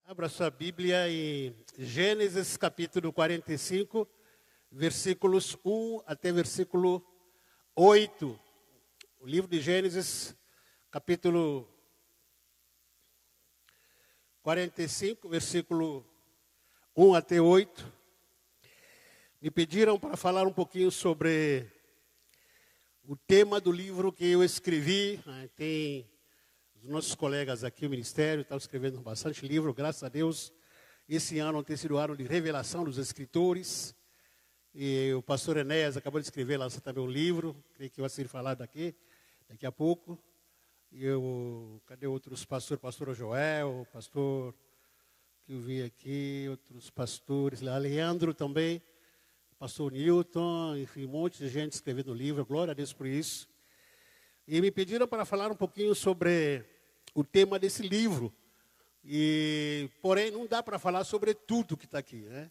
Abra sua Bíblia em Gênesis capítulo 45, versículos 1 até versículo 8. O livro de Gênesis, capítulo 45, versículo 1 até 8. Me pediram para falar um pouquinho sobre o tema do livro que eu escrevi. Tem os nossos colegas aqui, o ministério, estão escrevendo bastante livro, graças a Deus. Esse ano tem sido o ano de revelação dos escritores. E o pastor Enéas acabou de escrever, lançar também um livro, creio que vai ser falado daqui a pouco. E cadê outros pastores? Pastor Joel, pastor que eu vi aqui, outros pastores, Leandro também, pastor Newton, enfim, um monte de gente escrevendo livro, glória a Deus por isso. E me pediram para falar um pouquinho sobre o tema desse livro. Porém, não dá para falar sobre tudo que está aqui, né?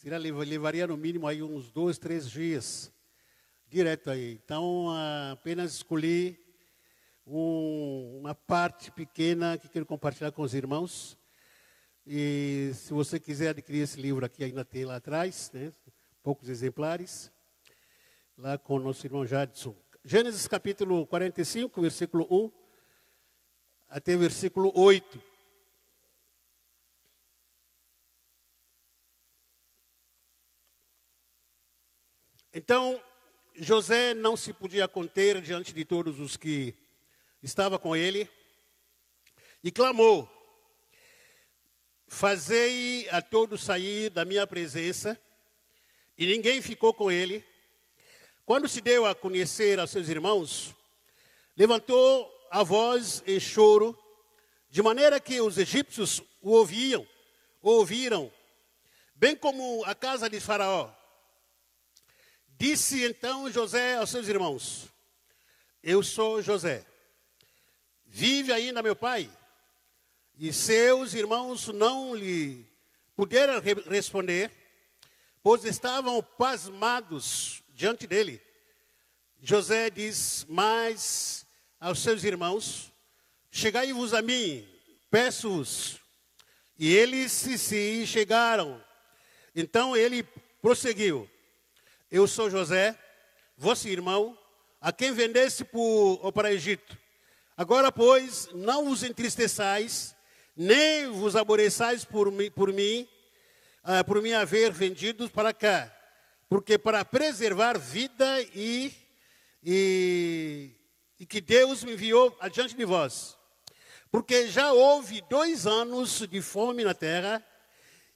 Levaria no mínimo aí uns 2, 3 dias, direto aí. Então, apenas escolhi uma parte pequena que quero compartilhar com os irmãos. E se você quiser adquirir esse livro aqui, ainda tem lá atrás, né? Poucos exemplares, lá com o nosso irmão Jadson. Gênesis capítulo 45, versículo 1 até versículo 8. Então, José não se podia conter diante de todos os que estavam com ele e clamou: fazei a todos sair da minha presença. E ninguém ficou com ele. Quando se deu a conhecer aos seus irmãos, levantou a voz em choro, de maneira que os egípcios o ouviram, bem como a casa de Faraó. Disse então José aos seus irmãos: eu sou José. Vive ainda meu pai? E seus irmãos não lhe puderam responder, pois estavam pasmados diante dele. José diz mais aos seus irmãos: chegai-vos a mim, peço-vos. E eles se chegaram. Então ele prosseguiu: eu sou José, vosso irmão, a quem vendeste para o Egito. Agora, pois, não vos entristeçais, nem vos aborreçais por mim haver vendido para cá, porque para preservar vida e que Deus me enviou adiante de vós. Porque já houve 2 anos de fome na terra,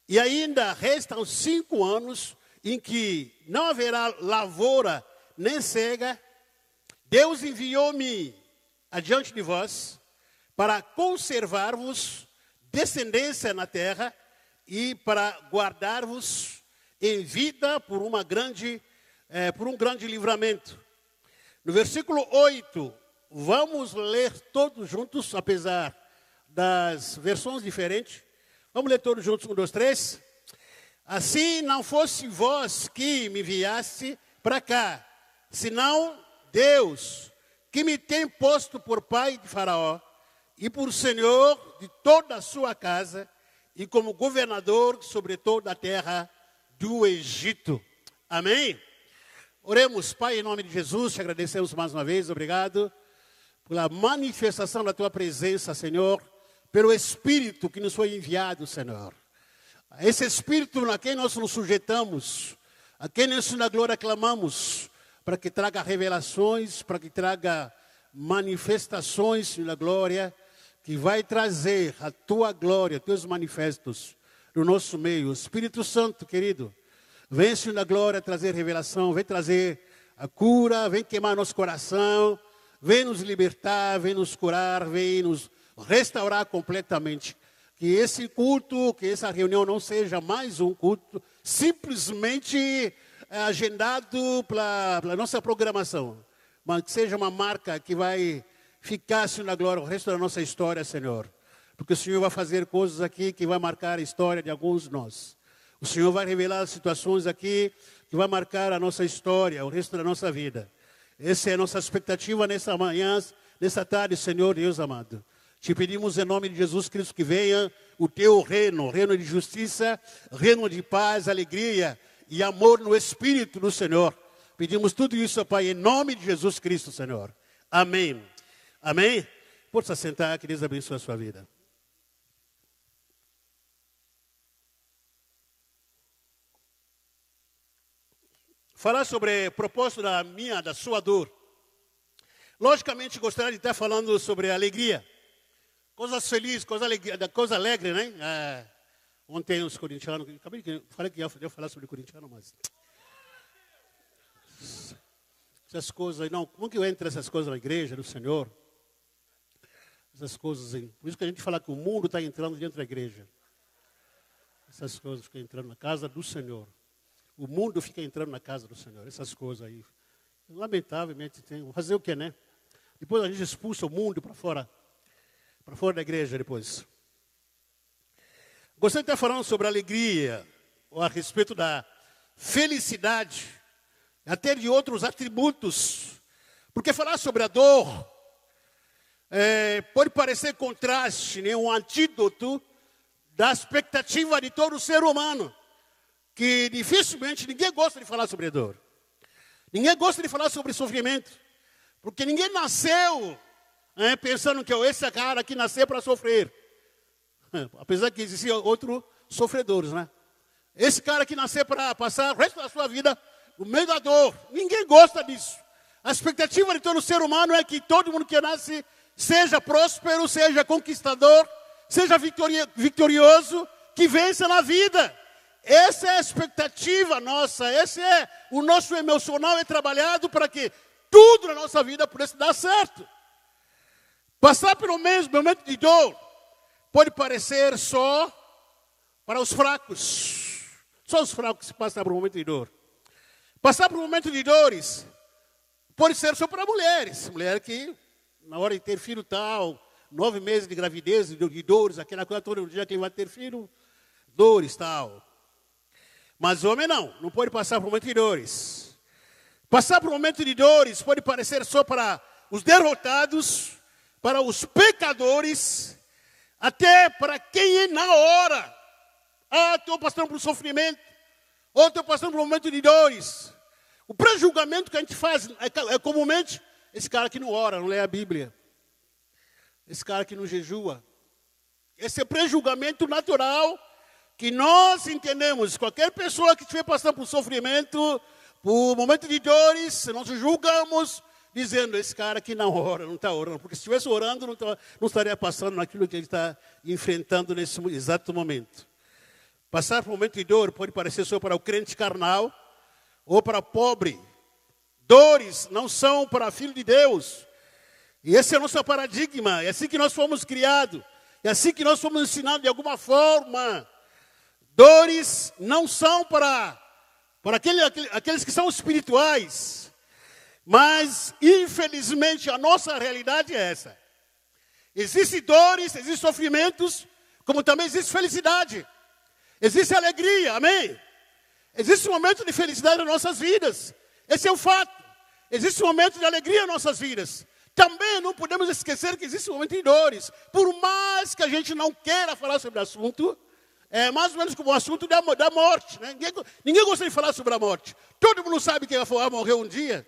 e ainda restam 5 anos em que não haverá lavoura nem cega. Deus enviou-me adiante de vós para conservar-vos descendência na terra e para guardar-vos em vida por um grande livramento. No versículo 8, vamos ler todos juntos, apesar das versões diferentes. Vamos ler todos juntos, 1, 2, 3. Assim não fosse vós que me enviaste para cá, senão Deus, que me tem posto por pai de Faraó e por senhor de toda a sua casa, e como governador sobre toda a terra do Egito. Amém? Oremos. Pai, em nome de Jesus, te agradecemos mais uma vez. Obrigado pela manifestação da tua presença, Senhor, pelo Espírito que nos foi enviado, Senhor. Esse Espírito a quem nós nos sujeitamos, a quem nós na glória clamamos, para que traga revelações, para que traga manifestações na glória, que vai trazer a tua glória, teus manifestos no nosso meio. Espírito Santo, querido, vem, Senhor, na glória, trazer revelação, vem trazer a cura, vem queimar nosso coração, vem nos libertar, vem nos curar, vem nos restaurar completamente. Que esse culto, que essa reunião não seja mais um culto simplesmente agendado pela nossa programação, mas que seja uma marca que vai ficar, Senhor, na glória, o resto da nossa história, Senhor. Porque o Senhor vai fazer coisas aqui que vai marcar a história de alguns de nós. O Senhor vai revelar situações aqui que vai marcar a nossa história, o resto da nossa vida. Essa é a nossa expectativa nessa manhã, nessa tarde, Senhor Deus amado. Te pedimos em nome de Jesus Cristo que venha o teu reino, reino de justiça, reino de paz, alegria e amor no Espírito do Senhor. Pedimos tudo isso, Pai, em nome de Jesus Cristo, Senhor. Amém. Amém? Pode se sentar, que Deus abençoe a sua vida. Falar sobre o propósito da sua dor. Logicamente, gostaria de estar falando sobre alegria. Coisas felizes, coisa alegre, né? Ontem os corintianos, falei que ia falar sobre corintiano, mas... Essas coisas, não, como que eu entro essas coisas na igreja do Senhor? Essas coisas, por isso que a gente fala que o mundo está entrando dentro da igreja. Essas coisas ficam entrando na casa do Senhor. O mundo fica entrando na casa do Senhor, essas coisas aí. Lamentavelmente, tem. Fazer o quê, né? Depois a gente expulsa o mundo para fora da igreja depois. Gostaria de estar falando sobre alegria, ou a respeito da felicidade, até de outros atributos. Porque falar sobre a dor pode parecer contraste, né? Um antídoto da expectativa de todo ser humano. Que dificilmente ninguém gosta de falar sobre dor. Ninguém gosta de falar sobre sofrimento. Porque ninguém nasceu pensando que esse cara aqui nasceu para sofrer. Apesar que existiam outros sofredores, né? Esse cara que nasceu para passar o resto da sua vida no meio da dor. Ninguém gosta disso. A expectativa de todo ser humano é que todo mundo que nasce seja próspero, seja conquistador, seja vitorioso, que vença na vida. Essa é a expectativa nossa, esse é o nosso emocional trabalhado para que tudo na nossa vida pudesse dar certo. Passar pelo mesmo momento de dor pode parecer só para os fracos. Só os fracos que passam por um momento de dor. Passar por um momento de dores pode ser só para mulheres. Mulher que, na hora de ter filho tal, 9 meses de gravidez, de dores, aquela coisa todo dia que ele vai ter filho, dores tal. Mas homem não pode passar por um momento de dores. Passar por um momento de dores pode parecer só para os derrotados, para os pecadores, até para quem é na hora. Estou passando por um sofrimento, ou estou passando por um momento de dores. O pré-julgamento que a gente faz é comumente, esse cara que não ora, não lê a Bíblia. Esse cara que não jejua. Esse é pré-julgamento natural que nós entendemos. Qualquer pessoa que estiver passando por sofrimento, por momento de dores, nós julgamos, dizendo, esse cara que não ora, não está orando. Porque se estivesse orando, não estaria passando naquilo que ele está enfrentando nesse exato momento. Passar por um momento de dor pode parecer só para o crente carnal ou para o pobre. Dores não são para filho de Deus. E esse é o nosso paradigma. É assim que nós fomos criados. É assim que nós fomos ensinados de alguma forma. Dores não são para aqueles que são espirituais. Mas, infelizmente, a nossa realidade é essa. Existem dores, existem sofrimentos, como também existe felicidade. Existe alegria, amém? Existe um momento de felicidade nas nossas vidas. Esse é o fato. Existe um momento de alegria nas nossas vidas. Também não podemos esquecer que existe um momento de dores. Por mais que a gente não queira falar sobre o assunto, é mais ou menos como o assunto da morte. Né? Ninguém gosta de falar sobre a morte. Todo mundo sabe que vai morrer um dia.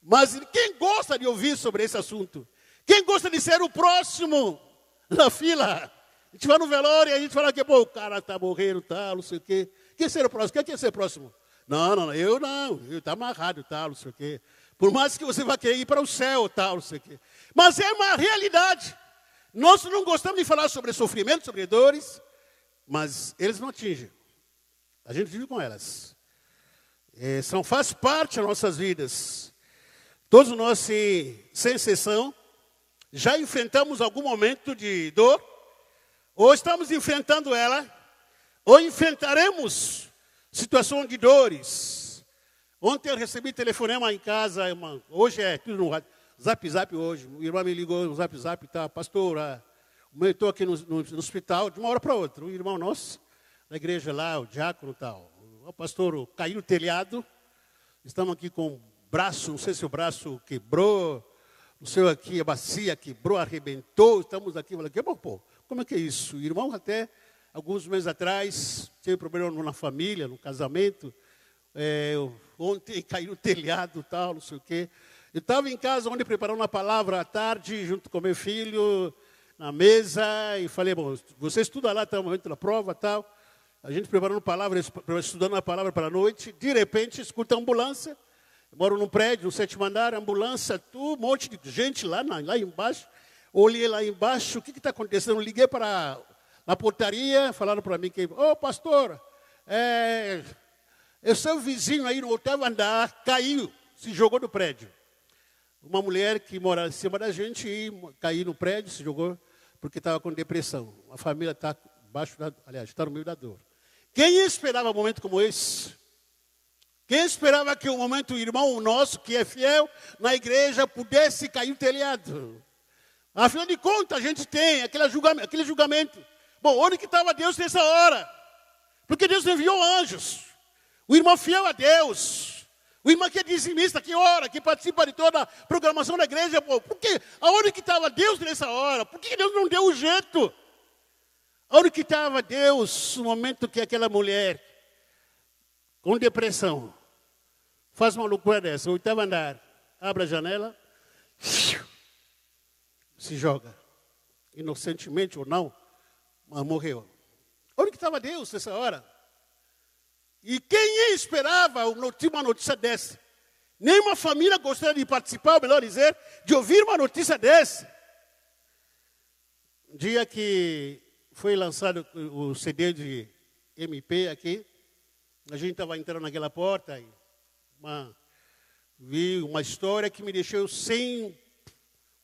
Mas quem gosta de ouvir sobre esse assunto? Quem gosta de ser o próximo na fila? A gente vai no velório e a gente fala que o cara está morrendo, tal, não sei o quê. Quem ser o próximo? Quem quer ser o próximo? Não, eu está amarrado, tal, não sei o quê. Por mais que você vá querer ir para o céu, tal, não sei o quê. Mas é uma realidade. Nós não gostamos de falar sobre sofrimento, sobre dores, mas eles não atingem. A gente vive com elas. Faz parte das nossas vidas. Todos nós, sem exceção, já enfrentamos algum momento de dor, ou estamos enfrentando ela, ou enfrentaremos situação de dores. Ontem eu recebi telefonema em casa, hoje é tudo no zap hoje. O irmão me ligou no zap e tal, pastor, eu estou aqui no hospital, de uma hora para outra. Um irmão nosso, da igreja lá, o diácono e tal. O pastor caiu no telhado, estamos aqui com o braço, não sei se o braço quebrou, o seu aqui, a bacia quebrou, arrebentou, estamos aqui. Eu falei, pô, como é que é isso? O irmão até, alguns meses atrás, teve problema na família, no casamento. Ontem caiu no telhado, tal, não sei o quê. Eu estava em casa, onde preparando uma palavra à tarde, junto com meu filho, na mesa, e falei, bom, você estuda lá até o momento da prova, tal. A gente preparando palavra, estudando a palavra para a noite, de repente, escuta a ambulância. Eu moro num prédio, no 7º andar, ambulância, um monte de gente lá embaixo. Olhei lá embaixo, o que está acontecendo? Eu liguei para a portaria, falaram para mim que, pastor, o seu vizinho aí no 8º andar caiu, se jogou no prédio. Uma mulher que mora em cima da gente caiu no prédio, se jogou porque estava com depressão. A família está está no meio da dor. Quem esperava um momento como esse? Quem esperava que um momento o irmão nosso, que é fiel na igreja, pudesse cair no telhado? Afinal de contas, a gente tem aquele julgamento. Bom, onde que estava Deus nessa hora? Porque Deus enviou anjos. O irmão fiel a Deus. O irmão que é dizimista, que ora, que participa de toda a programação da igreja. Pô, porque aonde que estava Deus nessa hora? Por que Deus não deu o jeito? Aonde que estava Deus no momento que aquela mulher, com depressão, faz uma loucura dessa, 8º andar, abre a janela, se joga, inocentemente ou não, mas morreu. Onde que estava Deus nessa hora? E quem esperava uma notícia dessa? Nenhuma família gostaria de participar, ou melhor dizer, de ouvir uma notícia dessa. Um dia que foi lançado o CD de MP aqui, a gente estava entrando naquela porta e vi uma história que me deixou sem o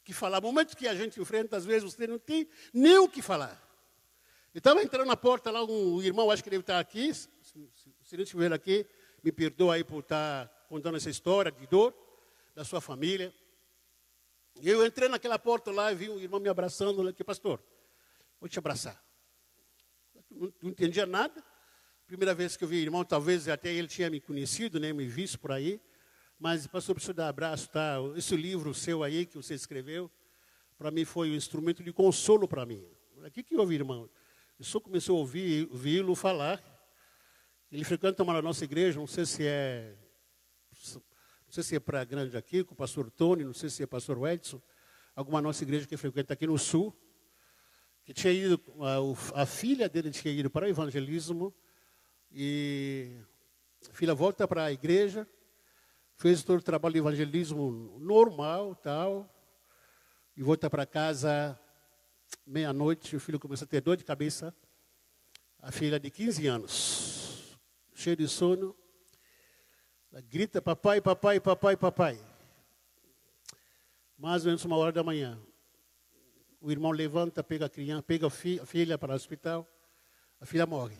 que falar. Momentos que a gente enfrenta, às vezes você não tem nem o que falar. Eu estava entrando na porta lá, um irmão, acho que deve estar aqui, se não estiver aqui, me perdoa aí por estar contando essa história de dor da sua família. E eu entrei naquela porta lá e vi um irmão me abraçando, eu falei, pastor, vou te abraçar. Não entendia nada. Primeira vez que eu vi o irmão, talvez até ele tinha me conhecido, nem me visto por aí. Mas, pastor, preciso dar abraço, tá? Esse livro seu aí que você escreveu, para mim foi um instrumento de consolo para mim. O que houve, irmão? Eu só comecei a ouvi-lo falar. Ele frequenta uma da nossa igreja, não sei se é para grande aqui, com o pastor Tony, não sei se é pastor Edson, alguma nossa igreja que frequenta aqui no sul, que tinha ido, a filha dele tinha ido para o evangelismo, e a filha volta para a igreja, fez todo o trabalho de evangelismo normal, tal, e volta para casa meia-noite, o filho começa a ter dor de cabeça, a filha de 15 anos, cheia de sono, ela grita, papai, papai, papai, papai. Mais ou menos 1h da manhã. O irmão levanta, pega a criança, pega a filha para o hospital, a filha morre.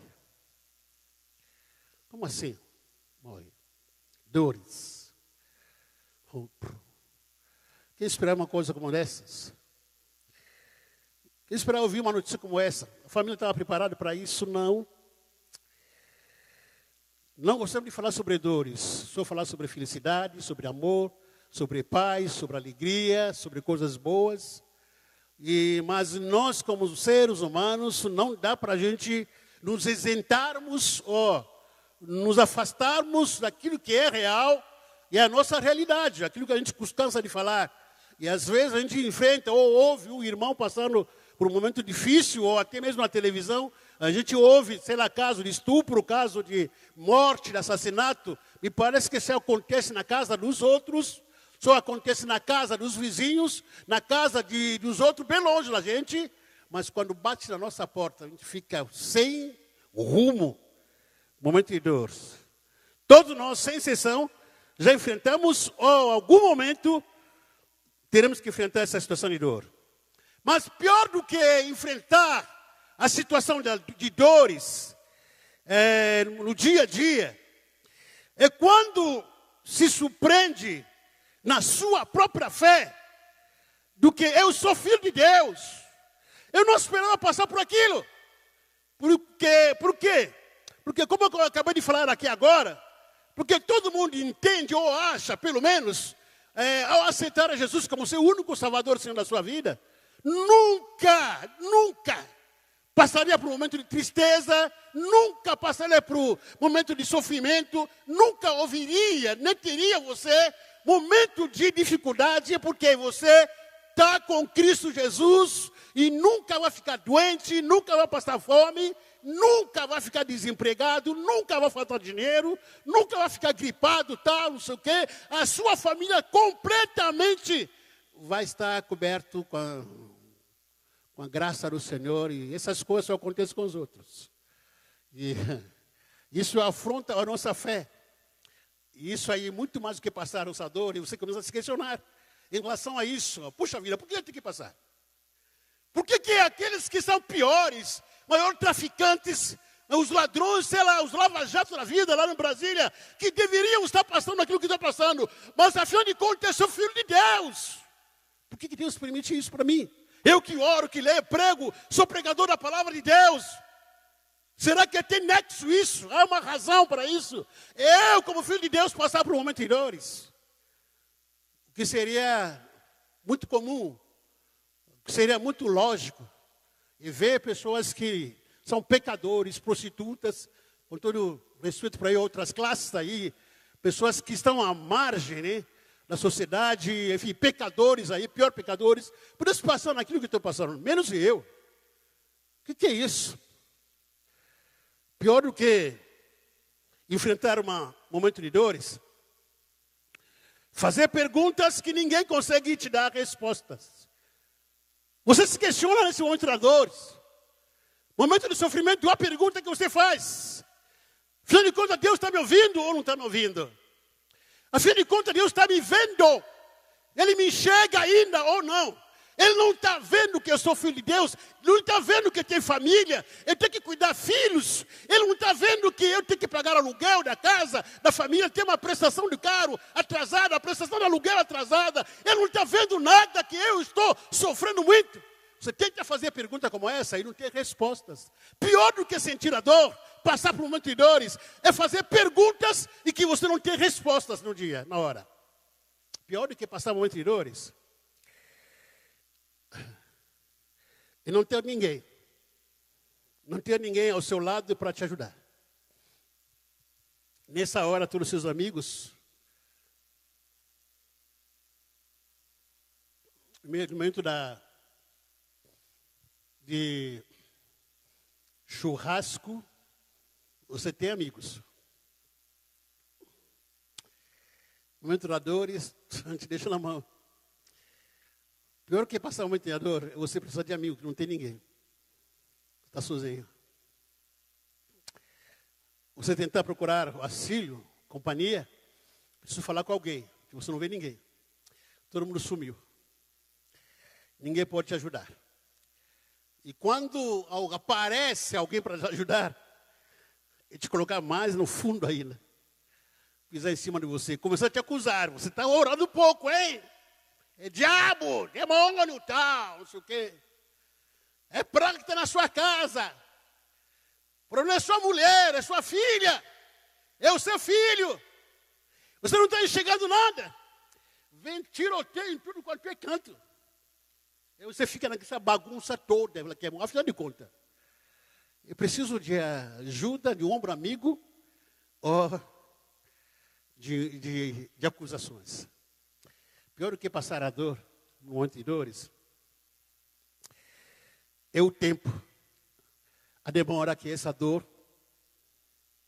Como assim? Morre. Dores. Quem esperava uma coisa como essas? Quem esperava ouvir uma notícia como essa? A família estava preparada para isso? Não. Não gostamos de falar sobre dores, só falar sobre felicidade, sobre amor, sobre paz, sobre alegria, sobre coisas boas. Mas nós, como seres humanos, não dá para a gente nos isentarmos ou nos afastarmos daquilo que é real e é a nossa realidade, aquilo que a gente cansa de falar. E às vezes a gente enfrenta ou ouve um irmão passando por um momento difícil, ou até mesmo na televisão, a gente ouve, sei lá, caso de estupro, caso de morte, de assassinato. Me parece que isso acontece na casa dos outros, só acontece na casa dos vizinhos, na casa dos outros, bem longe da gente. Mas quando bate na nossa porta, a gente fica sem rumo. Momento de dor. Todos nós, sem exceção, já enfrentamos, ou em algum momento, teremos que enfrentar essa situação de dor. Mas pior do que enfrentar a situação de dores no dia a dia, é quando se surpreende na sua própria fé, do que eu sou filho de Deus. Eu não esperava passar por aquilo. Por quê? Porque como eu acabei de falar aqui agora, porque todo mundo entende ou acha, pelo menos, ao aceitar a Jesus como seu único Salvador, Senhor da sua vida, nunca passaria por um momento de tristeza, nunca passaria por um momento de sofrimento, nunca ouviria, nem teria você momento de dificuldade, porque você está com Cristo Jesus e nunca vai ficar doente, nunca vai passar fome, nunca vai ficar desempregado, nunca vai faltar dinheiro, nunca vai ficar gripado, tal, não sei o quê. A sua família completamente vai estar coberto com a graça do Senhor, e essas coisas só acontecem com os outros. E isso afronta a nossa fé. E isso aí, muito mais do que passar a nossa dor, e você começa a se questionar em relação a isso. Puxa vida, por que eu tenho que passar? Por que aqueles que são piores, maiores traficantes, os ladrões, sei lá, os lava-jatos da vida lá no Brasília, que deveriam estar passando aquilo que estão passando, mas afinal de contas, eu sou filho de Deus. Por que Deus permite isso para mim? Eu que oro, que leio, prego, sou pregador da palavra de Deus. Será que tem nexo isso? Há uma razão para isso? Eu, como filho de Deus, passar por um momento de dores. O que seria muito comum, o que seria muito lógico, e ver pessoas que são pecadores, prostitutas, com todo respeito para outras classes aí, pessoas que estão à margem, né, da sociedade, enfim, pecadores aí, pior pecadores, por isso passando aquilo que estou passando, menos eu. O que é isso? Pior do que enfrentar um momento de dores, fazer perguntas que ninguém consegue te dar respostas. Você se questiona nesse momento de dores, momento de sofrimento, a pergunta que você faz: afinal de contas, Deus está me ouvindo ou não está me ouvindo? Afinal de contas, Deus está me vendo. Ele me enxerga ainda ou não? Ele não está vendo que eu sou filho de Deus. Não está vendo que eu tenho família. Eu tenho que cuidar filhos. Ele não está vendo que eu tenho que pagar aluguel da casa, da família. Tem uma prestação de carro atrasada, a prestação de aluguel atrasada. Ele não está vendo nada, que eu estou sofrendo muito. Você tenta fazer pergunta como essa e não ter respostas. Pior do que sentir a dor, passar por um momento de dores, é fazer perguntas e que você não tem respostas no dia, na hora. Pior do que passar um momento de dores e não ter ninguém. Não ter ninguém ao seu lado para te ajudar. Nessa hora, todos os seus amigos, no momento de churrasco, você tem amigos. No momento da dores, a gente deixa na mão. Pior que passar um momento de dor, é você precisar de amigo, que não tem ninguém. Está sozinho. Você tentar procurar auxílio, companhia, precisa falar com alguém, que você não vê ninguém. Todo mundo sumiu. Ninguém pode te ajudar. E quando aparece alguém para te ajudar, ele te colocar mais no fundo ainda. Pisar em cima de você, começar a te acusar. Você está orando pouco, hein? É diabo, demônio, tal, não sei o quê. É praga que está na sua casa. O problema é sua mulher, é sua filha. É o seu filho. Você não está enxergando nada. Vem tiroteio em tudo quanto é canto. Aí você fica nessa bagunça toda, afinal de contas. Eu preciso de ajuda, de um ombro amigo, ou de acusações. Pior do que passar a dor, um monte de dores, é o tempo, a demora que essa dor,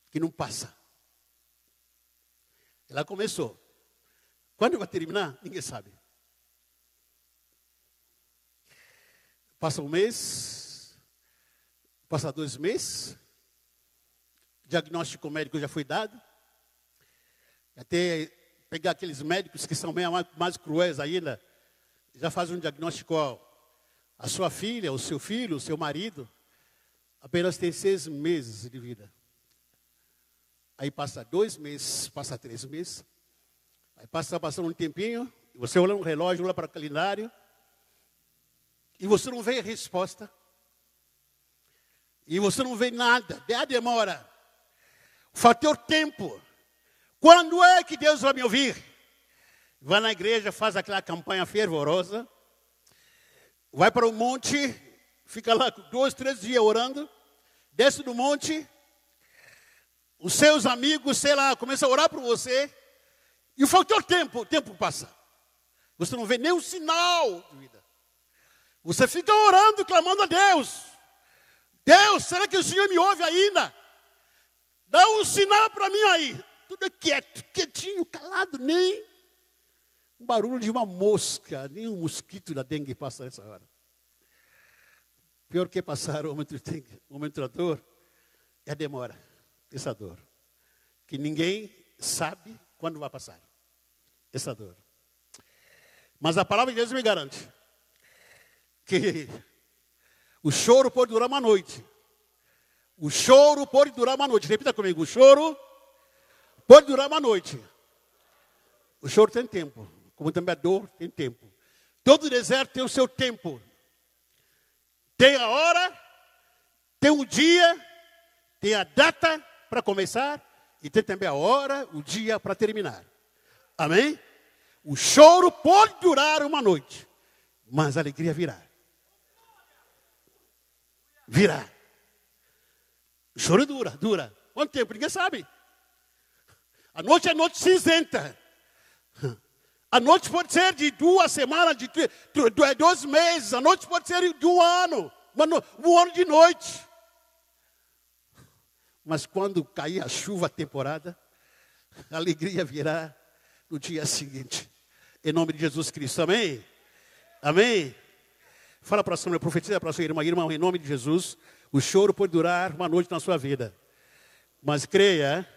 que não passa. Ela começou. Quando vai terminar, ninguém sabe. Passa um mês, passa 2 meses, diagnóstico médico já foi dado, até pegar aqueles médicos que são mais cruéis ainda, já fazem um diagnóstico, a sua filha, o seu filho, o seu marido, apenas tem 6 meses de vida. Aí passa 2 meses, passa 3 meses, aí passando um tempinho, você olha no relógio, olha para o calendário, e você não vê a resposta. E você não vê nada. A demora. O fator tempo. Quando é que Deus vai me ouvir? vai na igreja, faz aquela campanha fervorosa, vai para o monte, fica lá 2, 3 dias orando, desce do monte, os seus amigos, sei lá, começam a orar por você, e o fator tempo, o tempo passa. Você não vê nenhum sinal de vida. Você fica orando, clamando a Deus. Deus, será que o Senhor me ouve ainda? Dá um sinal para mim aí. Tudo é quieto, quietinho, calado, nem um barulho de uma mosca, nem um mosquito da dengue passa nessa hora. Pior que passar o momento da dor é a demora, essa dor. Que ninguém sabe quando vai passar essa dor. Mas a palavra de Deus me garante que o choro pode durar uma noite. O choro pode durar uma noite. Repita comigo, o choro pode durar uma noite. O choro tem tempo, como também a dor tem tempo. Todo deserto tem o seu tempo. Tem a hora, tem o dia, tem a data para começar e tem também a hora, o dia para terminar. Amém? O choro pode durar uma noite, mas a alegria virá. Virá. O choro dura. Quanto tempo? Ninguém sabe. A noite é noite cinzenta. A noite pode ser de 2 semanas, de 2 meses. A noite pode ser de 1 ano. Um ano de noite. Mas quando cair a chuva, a temporada, a alegria virá no dia seguinte. Em nome de Jesus Cristo. Amém? Amém? Fala para a sua, profetiza para a sua irmã, em nome de Jesus. O choro pode durar uma noite na sua vida. Mas creia,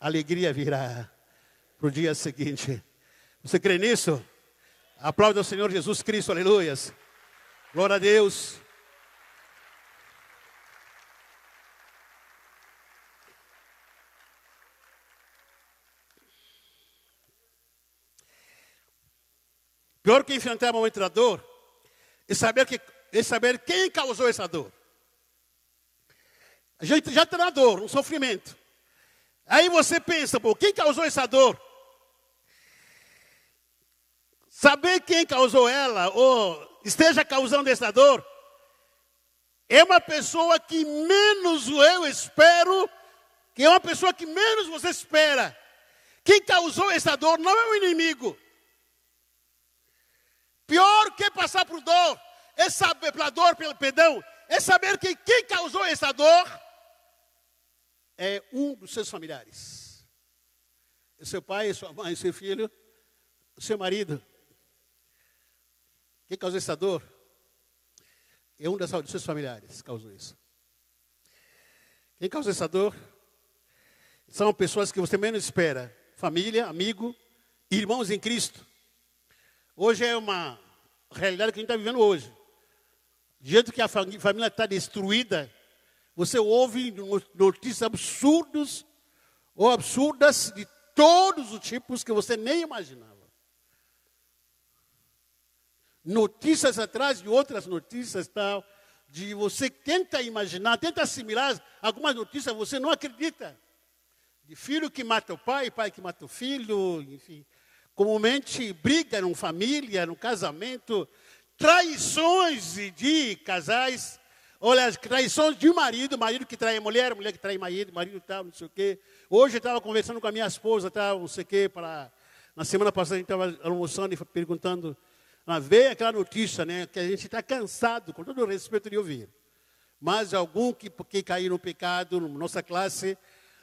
a alegria virá para o dia seguinte. Você crê nisso? Aplaude ao Senhor Jesus Cristo, aleluias. Glória a Deus. Pior que enfrentar o momento da dor é saber quem causou essa dor. A gente já está na dor, no sofrimento. Aí você pensa, quem causou essa dor? Saber quem causou ela, ou esteja causando essa dor, é uma pessoa que menos eu espero, que é uma pessoa que menos você espera. Quem causou essa dor não é o inimigo. Pior que passar por dor, é saber, é saber que quem causou essa dor é um dos seus familiares. É seu pai, sua mãe, seu filho, seu marido. Quem causou essa dor é um dos seus familiares que causou isso. Quem causou essa dor são pessoas que você menos espera. Família, amigo, irmãos em Cristo. Hoje é uma realidade que a gente está vivendo hoje. Do jeito que a família está destruída, você ouve notícias absurdas de todos os tipos que você nem imaginava. Notícias atrás de outras notícias, tal, de você tenta imaginar, tenta assimilar algumas notícias, você não acredita. De filho que mata o pai que mata o filho, enfim. Comumente briga na família, no casamento, traições de casais, olha, traições de marido que trai a mulher que trai marido tal, não sei o quê. Hoje eu estava conversando com a minha esposa, tal, não sei o quê, na semana passada a gente estava almoçando e perguntando, veio aquela notícia, né, que a gente está cansado, com todo o respeito de ouvir, mas algum que caiu no pecado, na nossa classe,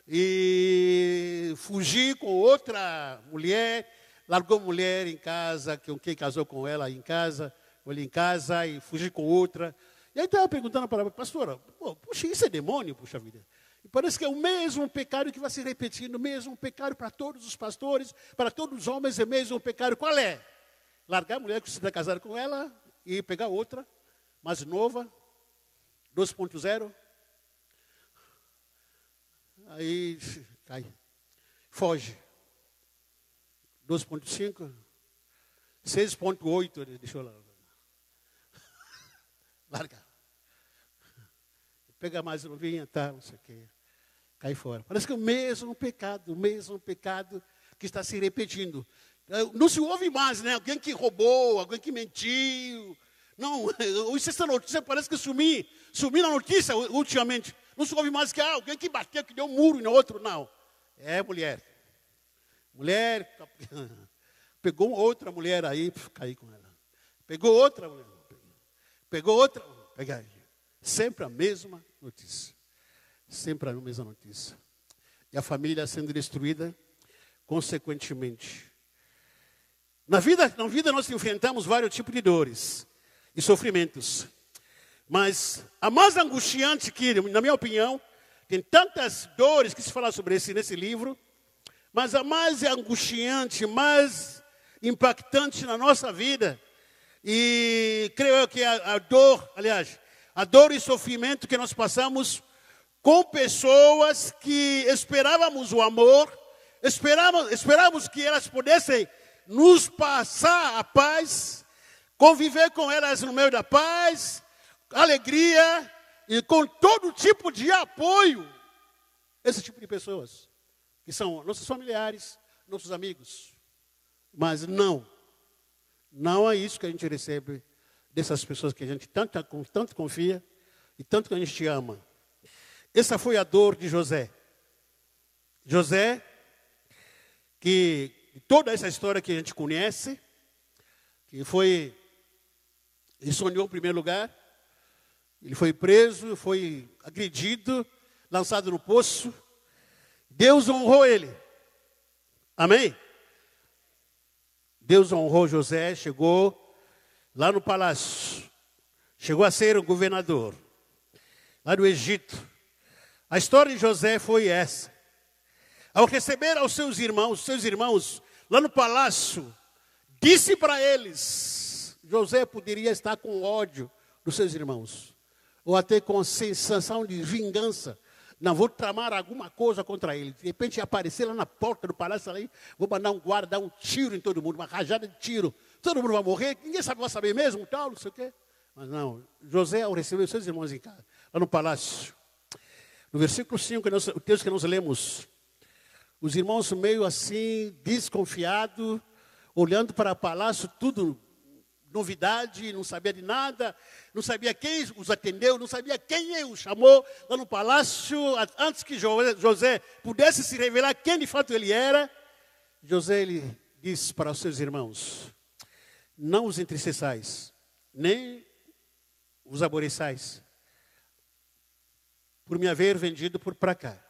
e fugir com outra mulher, largou a mulher em casa, quem casou com ela em casa, ou ele em casa, e fugiu com outra. E aí estava perguntando para ela, pastora, puxa, isso é demônio, puxa vida. E parece que é o mesmo pecado que vai se repetindo, o mesmo pecado para todos os pastores, para todos os homens, é o mesmo pecado. Qual é? Largar a mulher que você está casado com ela e pegar outra, mais nova, 2.0. Aí cai, foge. 2.5, 6.8, deixa eu lá. Larga. Pega mais novinha, tá, não sei o quê. Cai fora. Parece que é o mesmo pecado que está se repetindo. Não se ouve mais, né? Alguém que roubou, alguém que mentiu. Não, essa notícia parece que sumiu na notícia ultimamente. Não se ouve mais que alguém que bateu, que deu um muro no outro, não. É mulher. Mulher, pegou outra mulher aí, caí com ela. Pegou outra mulher. Pegou outra, peguei. Sempre a mesma notícia. Sempre a mesma notícia. E a família sendo destruída, consequentemente. Na vida nós enfrentamos vários tipos de dores e sofrimentos. Mas a mais angustiante que, na minha opinião, tem tantas dores que se fala sobre nesse livro, mas a mais angustiante, mais impactante na nossa vida, e creio que a dor e sofrimento que nós passamos com pessoas que esperávamos o amor, esperávamos que elas pudessem nos passar a paz, conviver com elas no meio da paz, alegria e com todo tipo de apoio. Esse tipo de pessoas, que são nossos familiares, nossos amigos. Mas não é isso que a gente recebe dessas pessoas que a gente tanto confia e tanto que a gente ama. Essa foi a dor de José. José, que toda essa história que a gente conhece, que ele sonhou em primeiro lugar, ele foi preso, foi agredido, lançado no poço. Deus honrou ele. Amém? Deus honrou José, chegou lá no palácio. Chegou a ser um governador, lá do Egito. A história de José foi essa. Ao receber aos seus irmãos, lá no palácio, disse para eles, José poderia estar com ódio dos seus irmãos, ou até com sensação de vingança. Não, vou tramar alguma coisa contra ele. De repente aparecer lá na porta do palácio, ali, vou mandar um guarda, dar um tiro em todo mundo, uma rajada de tiro. Todo mundo vai morrer, ninguém vai saber mesmo, tal, não sei o quê. Mas não, José, ao receber os seus irmãos em casa, lá no palácio, no versículo 5, o texto que nós lemos, os irmãos meio assim, desconfiados, olhando para o palácio, tudo novidade, não sabia de nada, não sabia quem os atendeu, não sabia quem os chamou lá no palácio, antes que José pudesse se revelar quem de fato ele era. José, ele disse para os seus irmãos, não os entristeçais, nem os aborreçais, por me haver vendido para cá.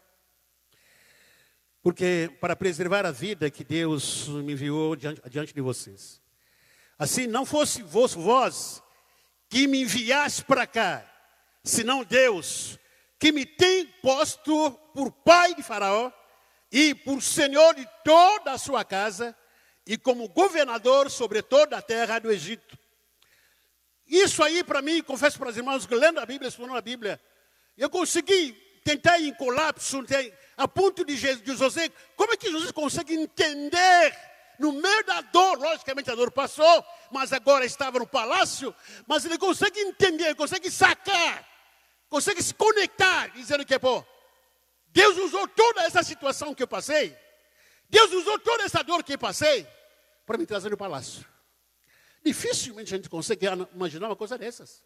Porque para preservar a vida que Deus me enviou diante de vocês. Assim, não fosse vós que me enviasse para cá, senão Deus, que me tem posto por pai de Faraó e por senhor de toda a sua casa e como governador sobre toda a terra do Egito. Isso aí para mim, confesso para os irmãos, que lendo a Bíblia, estudando a Bíblia, eu consegui tentar ir em colapso, a ponto de José, como é que José consegue entender, no meio da dor, logicamente a dor passou, mas agora estava no palácio, mas ele consegue entender, consegue sacar, consegue se conectar, dizendo que, Deus usou toda essa situação que eu passei, Deus usou toda essa dor que eu passei, para me trazer no palácio. Dificilmente a gente consegue imaginar uma coisa dessas.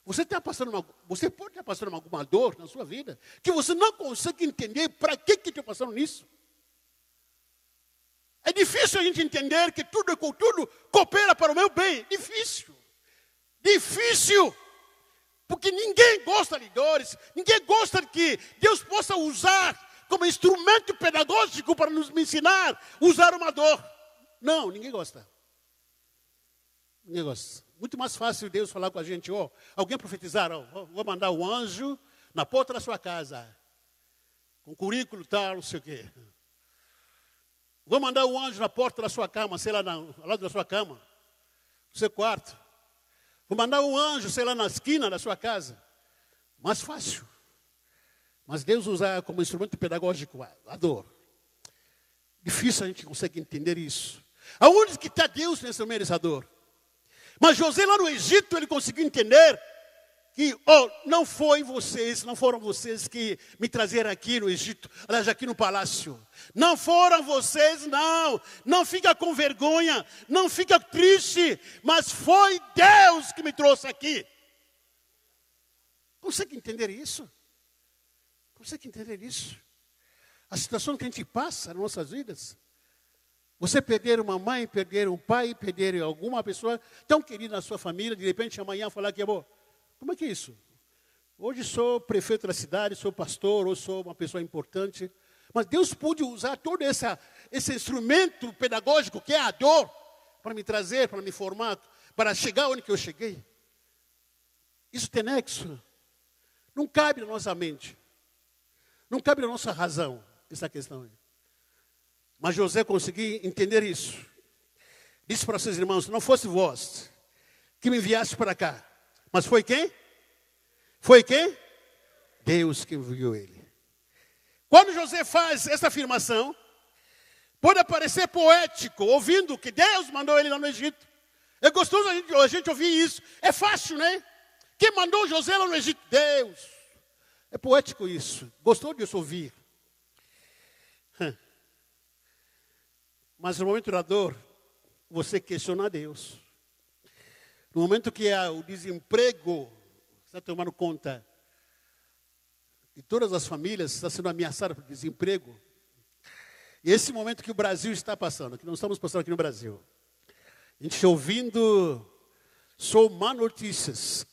Você pode estar passando alguma dor na sua vida, que você não consegue entender para que está passando nisso. É difícil a gente entender que tudo coopera para o meu bem. Difícil. Porque ninguém gosta de dores, ninguém gosta de que Deus possa usar como instrumento pedagógico para nos ensinar a usar uma dor. Não, ninguém gosta. Ninguém gosta. Muito mais fácil Deus falar com a gente, alguém profetizar, vou mandar um anjo na porta da sua casa, com currículo tal, não sei o quê. Vou mandar um anjo na porta da sua cama, sei lá, ao lado da sua cama, no seu quarto. Vou mandar um anjo, sei lá, na esquina da sua casa. Mais fácil. Mas Deus usar como instrumento pedagógico a dor. Difícil a gente conseguir entender isso. Aonde que está Deus nesse meio dessa dor? Mas José lá no Egito, ele conseguiu entender que não foram vocês que me trazeram aqui no Egito, aliás, aqui no palácio. Não foram vocês, não. Não fica com vergonha, não fica triste, mas foi Deus que me trouxe aqui. Consegue entender isso? Consegue entender isso? A situação que a gente passa nas nossas vidas. Você perder uma mãe, perder um pai, perder alguma pessoa tão querida na sua família, de repente amanhã falar que é bom. Como é que é isso? Hoje sou prefeito da cidade, sou pastor, ou sou uma pessoa importante. Mas Deus pôde usar todo esse instrumento pedagógico que é a dor, para me trazer, para me formar, para chegar onde que eu cheguei. Isso tem nexo. Não cabe na nossa mente. Não cabe na nossa razão, essa questão aí. Mas José conseguiu entender isso. Disse para seus irmãos, não fosse vós que me enviasse para cá. Mas foi quem? Foi quem? Deus que enviou ele. Quando José faz essa afirmação, pode parecer poético, ouvindo que Deus mandou ele lá no Egito. É gostoso a gente ouvir isso. É fácil, né? Quem mandou José lá no Egito? Deus. É poético isso. Gostou de ouvir. Mas no momento da dor, você questiona Deus. No momento que o desemprego está tomando conta de todas as famílias, está sendo ameaçada por desemprego. E esse momento que o Brasil está passando, que nós estamos passando aqui no Brasil. A gente ouvindo só má notícias.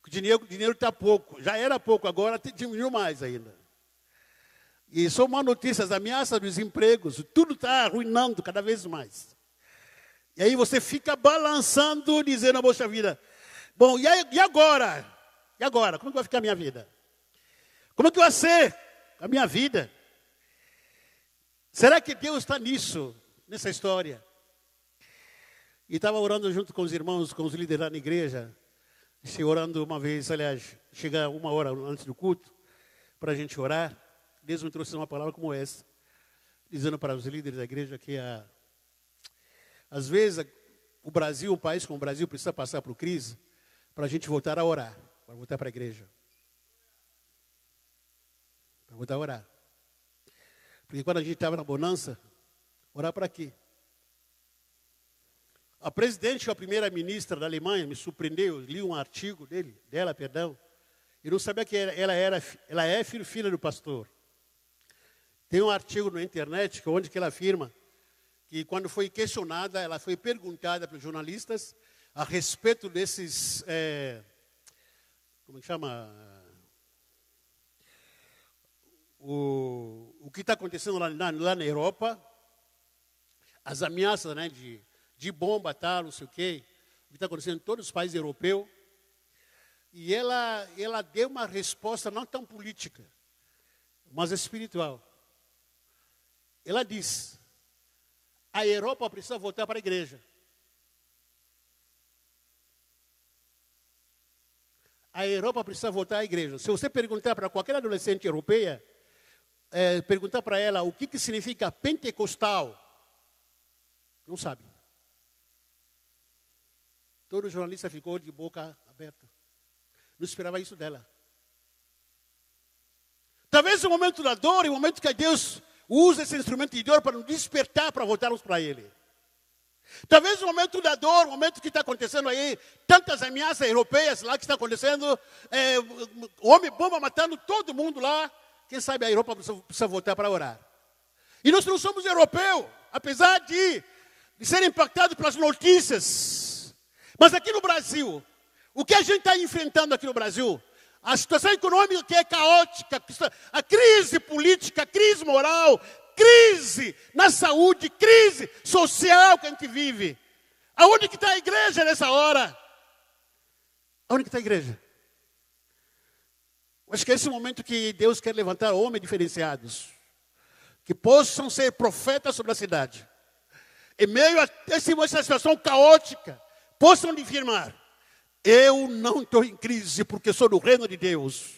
O dinheiro está pouco. Já era pouco, agora diminuiu mais ainda. E são má notícias, ameaças dos empregos. Tudo está arruinando cada vez mais. E aí você fica balançando, dizendo, poxa vida, bom, e agora? E agora? Como é que vai ficar a minha vida? Como é que vai ser a minha vida? Será que Deus está nisso, nessa história? E estava orando junto com os irmãos, com os líderes lá na igreja, orando uma vez, aliás, chega 1 hora antes do culto, para a gente orar. Deus me trouxe uma palavra como essa, dizendo para os líderes da igreja que às vezes o Brasil, um país como o Brasil, precisa passar por crise para a gente voltar a orar, para voltar para a igreja. Para voltar a orar. Porque quando a gente estava na bonança, orar para quê? A presidente, a primeira-ministra da Alemanha, me surpreendeu, li um artigo dela, e não sabia que ela é filha do pastor. Tem um artigo na internet onde que ela afirma que quando foi questionada, ela foi perguntada pelos jornalistas a respeito desses, como que chama? O que está acontecendo lá na Europa, as ameaças, né, de bomba, tal, não sei o quê, o que está acontecendo em todos os países europeus. E ela deu uma resposta não tão política, mas espiritual. Ela diz, a Europa precisa voltar para a igreja. A Europa precisa voltar à igreja. Se você perguntar para qualquer adolescente europeia, perguntar para ela o que significa pentecostal, não sabe. Todo jornalista ficou de boca aberta. Não esperava isso dela. Talvez o momento da dor, o momento que Deus usa esse instrumento de dor para nos despertar, para voltarmos para Ele. Talvez o momento da dor, o momento que está acontecendo aí, tantas ameaças europeias lá que está acontecendo, homem-bomba matando todo mundo lá, quem sabe a Europa precisa voltar para orar. E nós não somos europeus, apesar de serem impactados pelas notícias. Mas aqui no Brasil, o que a gente está enfrentando aqui no Brasil? A situação econômica que é caótica, a crise política, a crise moral, crise na saúde, crise social que a gente vive. Aonde que está a igreja nessa hora? Aonde que está a igreja? Acho que é esse momento que Deus quer levantar homens diferenciados, que possam ser profetas sobre a cidade. Em meio a essa situação caótica, possam afirmar, eu não estou em crise porque sou do reino de Deus.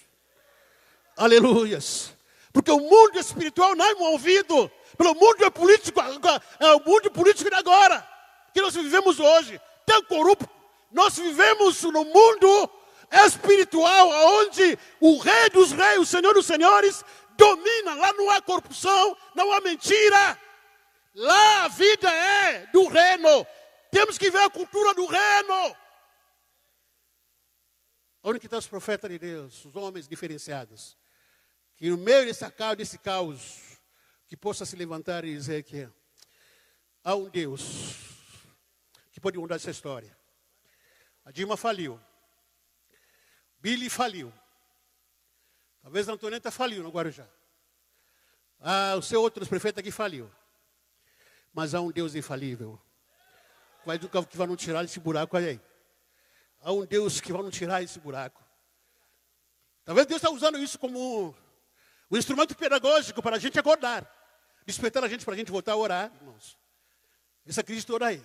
Aleluias. Porque o mundo espiritual não é movido pelo mundo político, o mundo político de agora, que nós vivemos hoje, tão corrupto. Nós vivemos no mundo espiritual, onde o Rei dos Reis, o Senhor dos Senhores, domina. Lá não há corrupção, não há mentira. Lá a vida é do reino. Temos que ver a cultura do reino. Onde que estão os profetas de Deus, os homens diferenciados? Que no meio desse caos, que possa se levantar e dizer que há um Deus que pode mudar essa história. A Dilma faliu. Billy faliu. Talvez a Antonieta faliu no Guarujá. O seu outro prefeito aqui faliu. Mas há um Deus infalível. Que vai não tirar esse buraco aí. Há um Deus que vai não tirar esse buraco. Talvez Deus está usando isso como um instrumento pedagógico para a gente acordar. Despertar a gente para a gente voltar a orar, irmãos. Essa crise toda aí.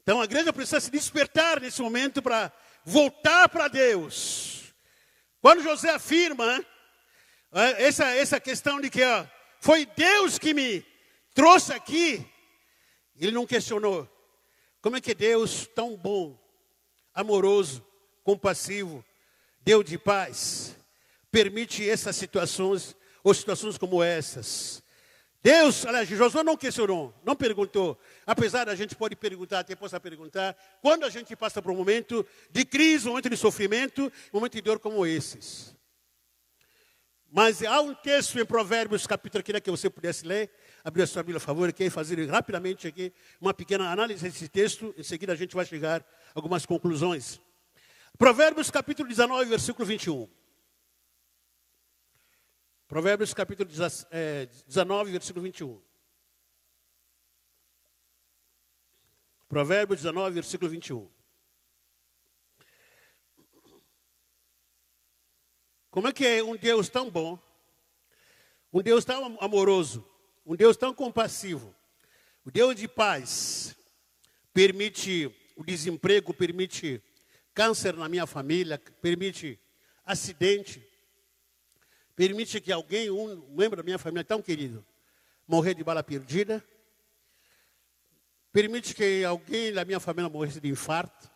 Então a igreja precisa se despertar nesse momento para voltar para Deus. Quando José afirma essa questão de que foi Deus que me trouxe aqui, ele não questionou. Como é que Deus tão bom, amoroso, compassivo, Deus de paz, permite essas situações, ou situações como essas? Deus, aliás, Josué não questionou, não perguntou. Apesar da gente pode perguntar, até possa perguntar, quando a gente passa por um momento de crise, um momento de sofrimento, um momento de dor como esses. Mas há um texto em Provérbios, capítulo aqui, que você pudesse ler, abrir a sua Bíblia, por favor, eu quero fazer rapidamente aqui uma pequena análise desse texto, em seguida a gente vai chegar a algumas conclusões. Provérbios, capítulo 19, versículo 21. Provérbios capítulo 19, versículo 21. Provérbios 19, versículo 21. Como é que é um Deus tão bom, um Deus tão amoroso, um Deus tão compassivo, o Deus de paz, permite o desemprego, permite câncer na minha família, permite acidente, permite que alguém, um membro da minha família tão querido, morrer de bala perdida. Permite que alguém da minha família morresse de infarto.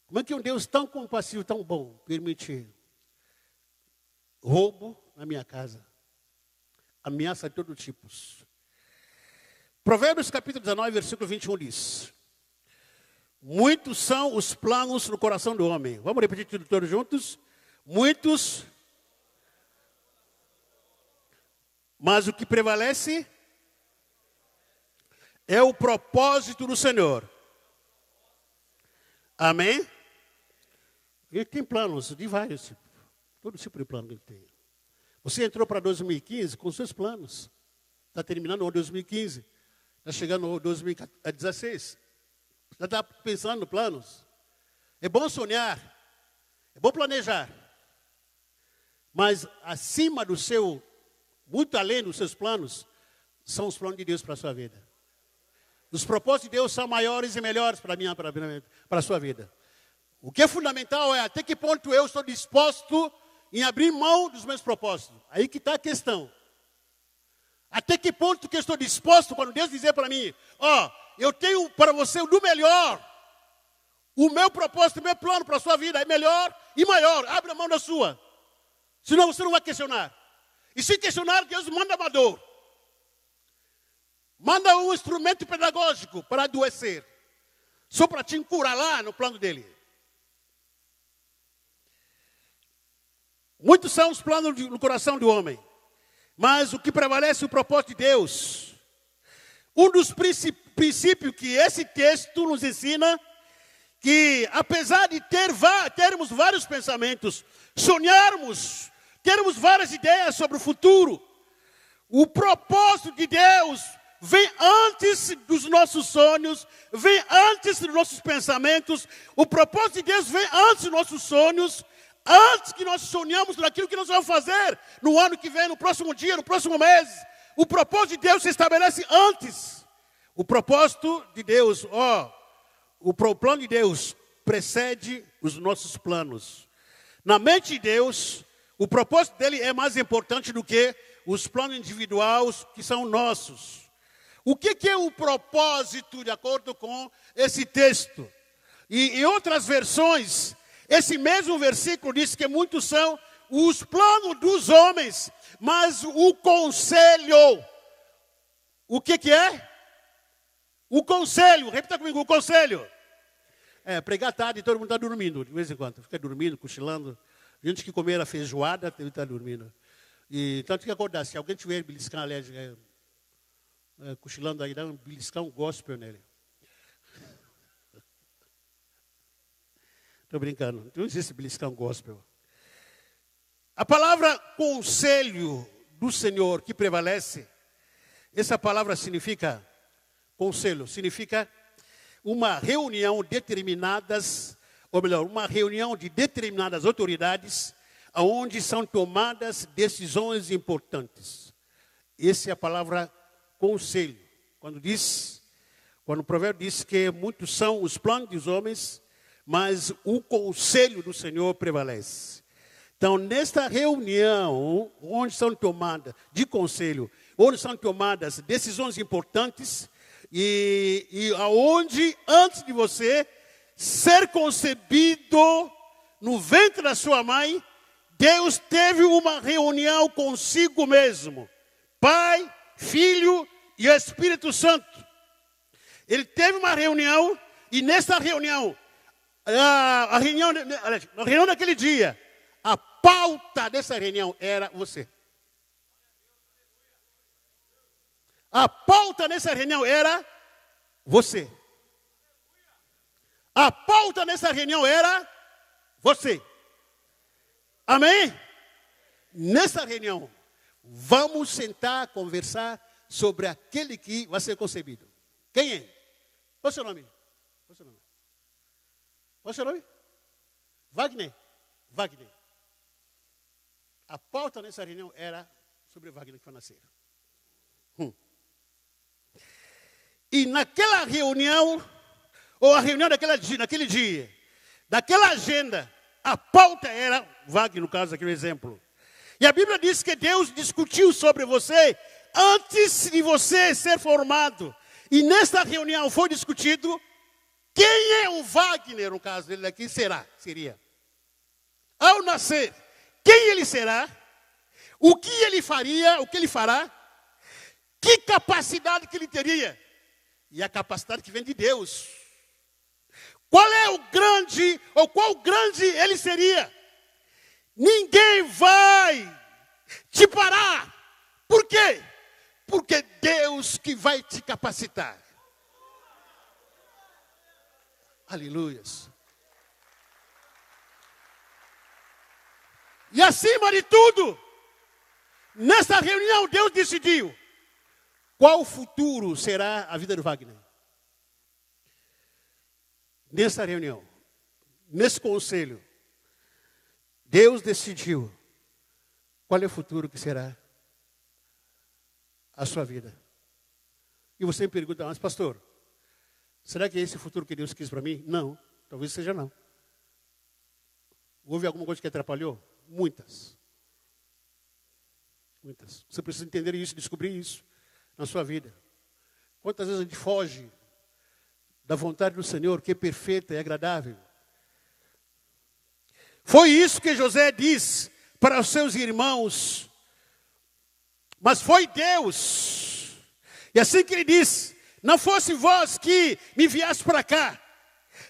Como é que um Deus tão compassivo, tão bom, permite roubo na minha casa? Ameaça de todos os tipos. Provérbios capítulo 19, versículo 21 diz: muitos são os planos no coração do homem. Vamos repetir tudo todos juntos? Muitos... Mas o que prevalece é o propósito do Senhor. Amém? Ele tem planos de vários tipos. Todo tipo de plano que ele tem. Você entrou para 2015 com seus planos. Está terminando o 2015. Está chegando o 2016. Já está pensando em planos. É bom sonhar. É bom planejar. Mas acima do seu... muito além dos seus planos, são os planos de Deus para a sua vida. Os propósitos de Deus são maiores e melhores para a sua vida. O que é fundamental é até que ponto eu estou disposto em abrir mão dos meus propósitos. Aí que está a questão. Até que ponto que eu estou disposto, quando Deus dizer para mim, eu tenho para você o do melhor. O meu propósito, o meu plano para a sua vida é melhor e maior. Abre a mão da sua. Senão você não vai questionar. E se questionar, Deus manda amador. Manda um instrumento pedagógico para adoecer. Só para te encurralar no plano dele. Muitos são os planos no coração do homem. Mas o que prevalece é o propósito de Deus. Um dos princípios que esse texto nos ensina, que apesar de termos vários pensamentos, sonharmos, termos várias ideias sobre o futuro, o propósito de Deus vem antes dos nossos sonhos, vem antes dos nossos pensamentos. O propósito de Deus vem antes dos nossos sonhos, antes que nós sonhamos naquilo que nós vamos fazer no ano que vem, no próximo dia, no próximo mês. O propósito de Deus se estabelece antes. O propósito de Deus, o plano de Deus precede os nossos planos. Na mente de Deus, o propósito dele é mais importante do que os planos individuais que são nossos. O que é o propósito, de acordo com esse texto? E em outras versões, esse mesmo versículo diz que muitos são os planos dos homens, mas o conselho. O que é? O conselho. Repita comigo, o conselho. Pregar tarde, todo mundo está dormindo, de vez em quando. Fica dormindo, cochilando. Gente que comer a feijoada, deve estar dormindo. E, então tem que acordar. Se alguém tiver beliscão alérgico, cochilando aí, dá um beliscão gospel nele. Estou brincando. Não existe beliscão gospel. A palavra conselho do Senhor que prevalece, essa palavra significa, conselho, significa uma reunião determinadas, ou melhor, uma reunião de determinadas autoridades, onde são tomadas decisões importantes. Essa é a palavra conselho. Quando o provérbio diz que muitos são os planos dos homens, mas o conselho do Senhor prevalece. Então, nesta reunião, onde são tomadas, de conselho, onde são tomadas decisões importantes, e aonde, antes de você ser concebido no ventre da sua mãe, Deus teve uma reunião consigo mesmo. Pai, Filho e Espírito Santo. Ele teve uma reunião, e nessa reunião, a reunião daquele dia, a pauta dessa reunião era você. A pauta nessa reunião era você. A pauta nessa reunião era você. Amém? Nessa reunião, vamos sentar, conversar sobre aquele que vai ser concebido. Quem é? Qual é o seu nome? Qual é o seu nome? Qual é o seu nome? Wagner. Wagner. A pauta nessa reunião era sobre Wagner que vai nascer. E naquela reunião, ou a reunião naquele dia, daquela agenda, a pauta era Wagner, no caso, aquele exemplo. E a Bíblia diz que Deus discutiu sobre você antes de você ser formado. E nesta reunião foi discutido quem é o Wagner, no caso dele aqui, seria. Ao nascer, quem ele será, o que ele faria, o que ele fará, que capacidade que ele teria. E a capacidade que vem de Deus. Qual grande ele seria? Ninguém vai te parar. Por quê? Porque Deus que vai te capacitar. Aleluias. E acima de tudo, nessa reunião Deus decidiu qual futuro será a vida do Wagner. Nessa reunião, nesse conselho, Deus decidiu qual é o futuro que será a sua vida. E você me pergunta, mas pastor, será que é esse o futuro que Deus quis para mim? Não, talvez seja não. Houve alguma coisa que atrapalhou? Muitas. Muitas. Você precisa entender isso, descobrir isso na sua vida. Quantas vezes a gente foge da vontade do Senhor, que é perfeita e agradável. Foi isso que José disse para os seus irmãos. Mas foi Deus. E assim que ele disse, não fosse vós que me enviasse para cá,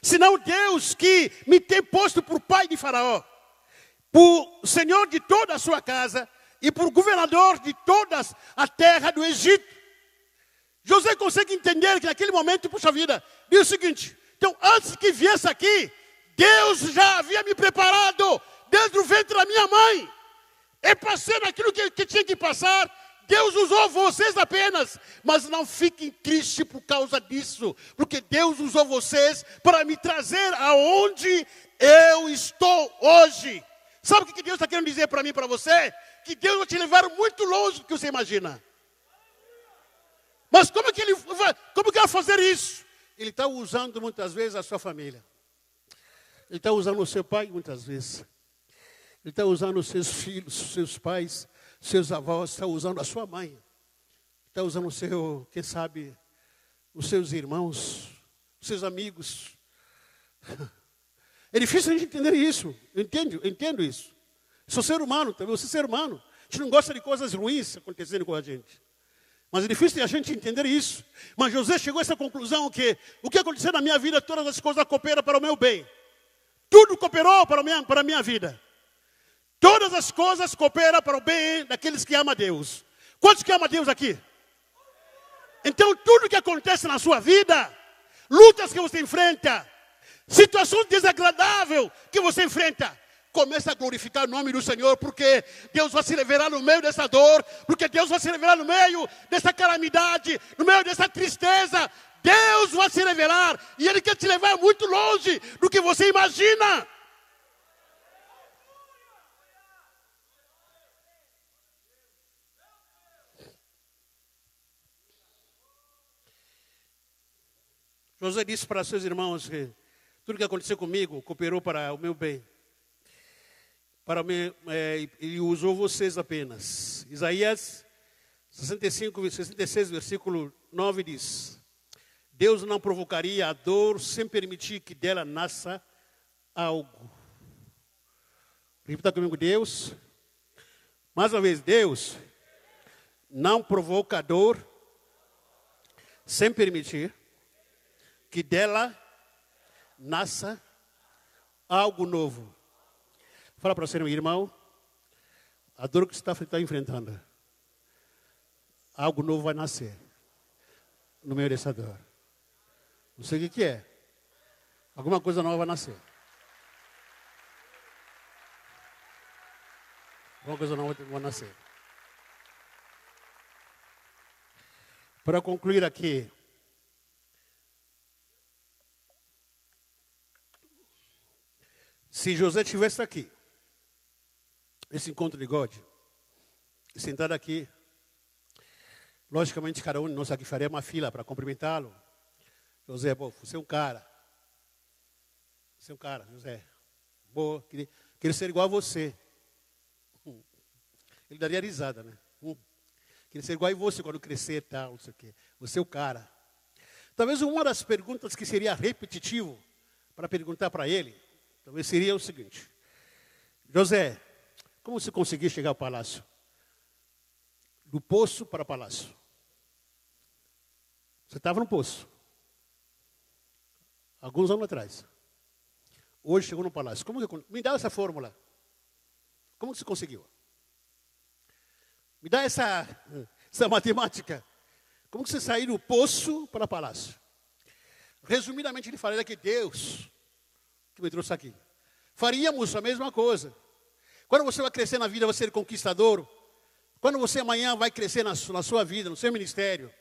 senão Deus que me tem posto por pai de Faraó, por senhor de toda a sua casa e por governador de toda a terra do Egito. José consegue entender que naquele momento, puxa vida, diz o seguinte: então antes que viesse aqui, Deus já havia me preparado desde o ventre da minha mãe. Eu passei naquilo que tinha que passar. Deus usou vocês apenas, mas não fiquem tristes por causa disso, porque Deus usou vocês para me trazer aonde eu estou hoje. Sabe o que Deus está querendo dizer para mim e para você? Que Deus vai te levar muito longe do que você imagina. Mas como que ele vai fazer isso? Ele está usando muitas vezes a sua família. Ele está usando o seu pai muitas vezes. Ele está usando os seus filhos, seus pais, seus avós, está usando a sua mãe. Está usando o seu, quem sabe, os seus irmãos, os seus amigos. É difícil a gente entender isso. Eu entendo isso. Sou ser humano também, você é ser humano. A gente não gosta de coisas ruins acontecendo com a gente. Mas é difícil a gente entender isso. Mas José chegou a essa conclusão que o que aconteceu na minha vida, todas as coisas cooperam para o meu bem. Tudo cooperou para a minha vida. Todas as coisas cooperam para o bem daqueles que amam a Deus. Quantos que amam a Deus aqui? Então tudo que acontece na sua vida, lutas que você enfrenta, situações desagradáveis que você enfrenta, começa a glorificar o nome do Senhor, porque Deus vai se revelar no meio dessa dor, porque Deus vai se revelar no meio dessa calamidade, no meio dessa tristeza. Deus vai se revelar e Ele quer te levar muito longe do que você imagina. José disse para seus irmãos que tudo que aconteceu comigo cooperou para o meu bem. Ele usou vocês apenas. Isaías 66, versículo 9 diz: Deus não provocaria a dor sem permitir que dela nasça algo. Repita comigo, Deus. Mais uma vez, Deus não provoca a dor sem permitir que dela nasça algo novo. Fala para você, meu irmão, a dor que você está enfrentando, algo novo vai nascer no meio dessa dor. Não sei o que é. Alguma coisa nova vai nascer. Alguma coisa nova vai nascer. Para concluir aqui, se José estivesse aqui, esse encontro de God, sentado aqui, logicamente cada um de nós aqui faria uma fila para cumprimentá-lo. José, você é um cara. Você é um cara, José. Boa, queria ser igual a você. Ele daria risada, né? Queria ser igual a você quando crescer e tal, não sei o quê. Você é o cara. Talvez uma das perguntas que seria repetitivo para perguntar para ele, talvez seria o seguinte: José, como você conseguiu chegar ao palácio? Do poço para o palácio. Você estava no poço. Alguns anos atrás. Hoje chegou no palácio. Me dá essa fórmula. Como você conseguiu? Me dá essa matemática. Como você saiu do poço para o palácio? Resumidamente, ele falaria que Deus que me trouxe aqui. Faríamos a mesma coisa. Quando você vai crescer na vida, vai ser conquistador. Quando você amanhã vai crescer na sua vida, no seu ministério,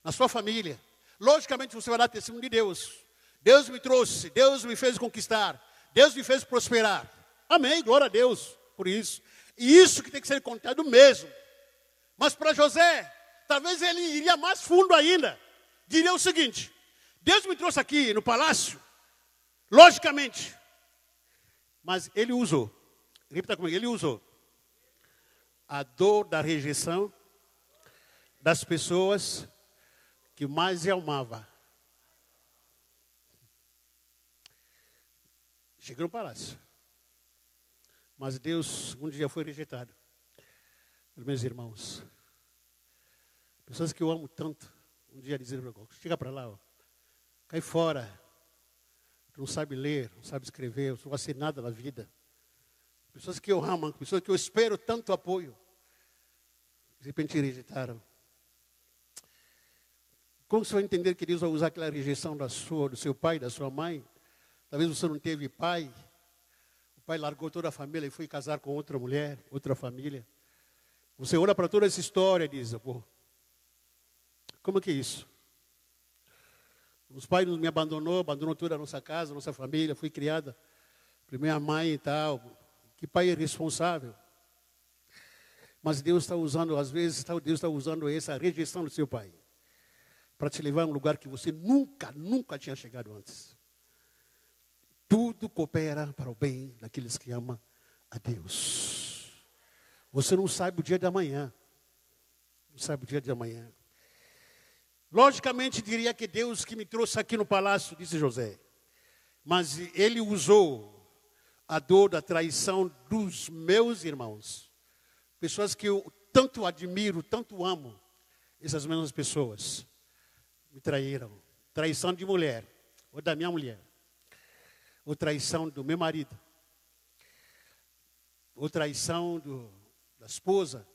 na sua família, logicamente você vai dar testemunho de Deus. Deus me trouxe, Deus me fez conquistar, Deus me fez prosperar. Amém, glória a Deus por isso. E isso que tem que ser contado mesmo. Mas para José, talvez ele iria mais fundo ainda. Diria o seguinte: Deus me trouxe aqui no palácio, logicamente, mas ele usou. Repita comigo, ele usou a dor da rejeição das pessoas que mais ele amava. Chegou no palácio. Mas Deus um dia foi rejeitado pelos meus irmãos. Pessoas que eu amo tanto, um dia dizeram: chega para lá, ó, cai fora. Tu não sabe ler, não sabe escrever, não vai ser nada na vida. Pessoas que eu amo, pessoas que eu espero tanto apoio, de repente rejeitaram. Como você vai entender que Deus vai usar aquela rejeição do seu pai, da sua mãe? Talvez você não teve pai. O pai largou toda a família e foi casar com outra mulher, outra família. Você olha para toda essa história e diz: como que é isso? Os pais me abandonou toda a nossa casa, a nossa família, fui criada por minha mãe e tal. Que pai é responsável? Mas Deus está usando, às vezes, Deus está usando essa rejeição do seu pai para te levar a um lugar que você nunca tinha chegado antes. Tudo coopera para o bem daqueles que amam a Deus. Você não sabe o dia de amanhã. Não sabe o dia de amanhã. Logicamente, diria que Deus que me trouxe aqui no palácio, disse José, Mas ele usou a dor da traição dos meus irmãos. Pessoas que eu tanto admiro, tanto amo. Essas mesmas pessoas me traíram. Traição de mulher, ou da minha mulher. Ou traição do meu marido. Ou traição da esposa.